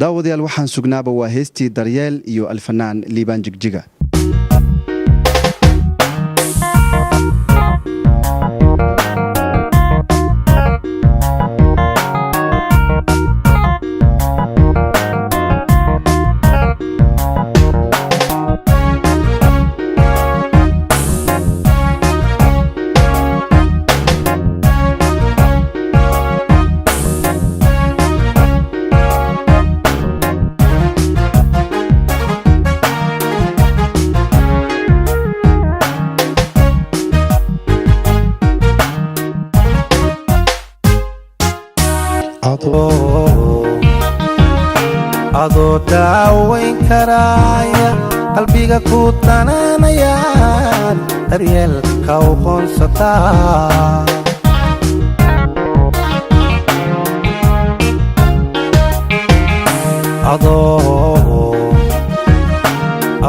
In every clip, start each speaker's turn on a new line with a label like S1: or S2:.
S1: daawadayaal waxaan sugnaaba waa heestii daryeel iyo alfanaan liibaan jigjiga.
S2: adoo daawayn karaaya qalbiga ku tanaanayaan daryeelka u qoonsataa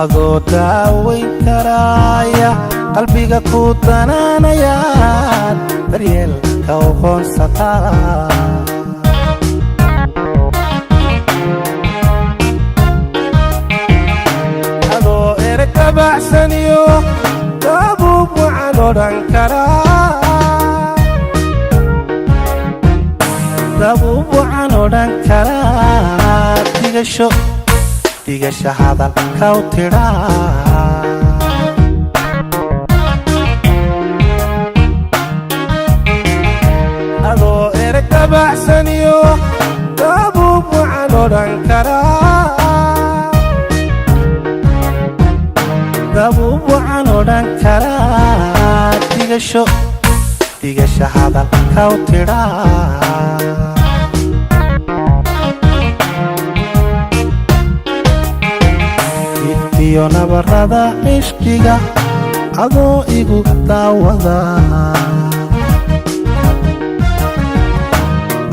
S2: adoo daawayn karaaya qalbiga ku tanaanayaan daryeelka u qoonsataa baxsaniyo dabuub waxaan odhan karaa digasho hadalka u tidhaa adoo erega baxsaniyo dabuub waxaan odhan karaa dabuub waxaan odhan karaa digasho hadalka u tidhaa iftiyo nabarada cishqiga adoo igu daawada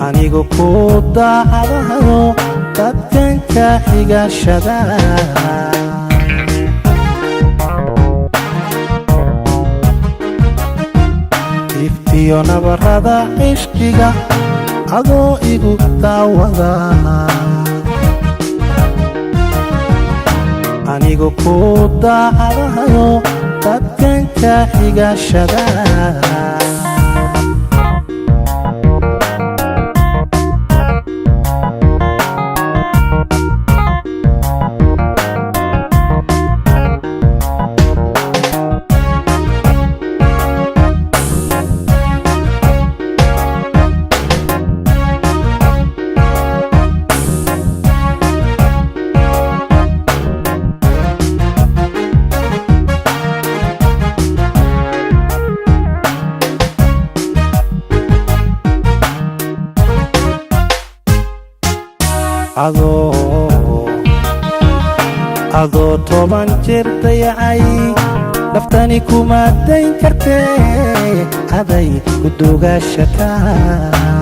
S2: anigu ku daacadayo dadkanka xigashada iftiyo nabarada cishqiga adoo igu daawada anigu ku daacadayo dadkanka xigashada adoo 10 jeer dayacay naftani kuma dayn kartee aday ku dugashataa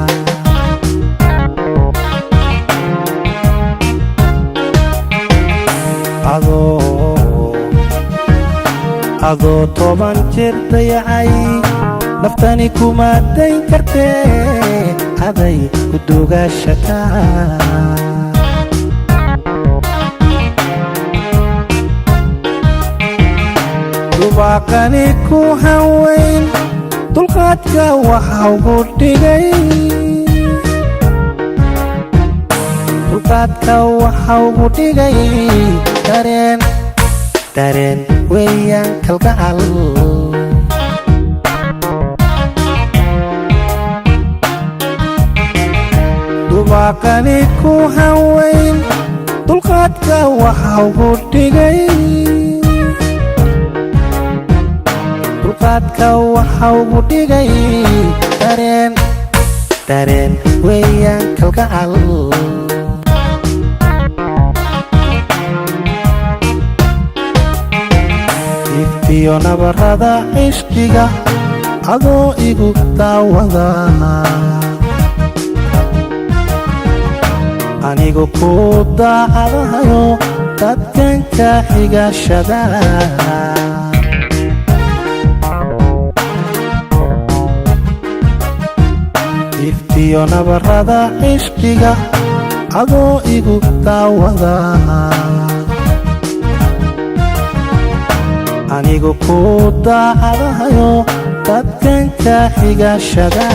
S2: adoo 10 jeer dayacay naftani kuma dayn kartee aday ku dugashataa dubaaqani ku haweyn dulqaadka waxa ugu dhigay dareen weeyaan kalgacal dubaaqani ku haweyn dulqaadka waxa ugu dhigay waxa ugu dhigay dareen weeyaan kalgacal iftiyo nabarada cishqiga adoo igu daawada anigu ku daacadayo dadkanka xigashada iftiyo nabarada cishqiga adoo igu daawada anigu ku daacadahayo dadkan ka xigashada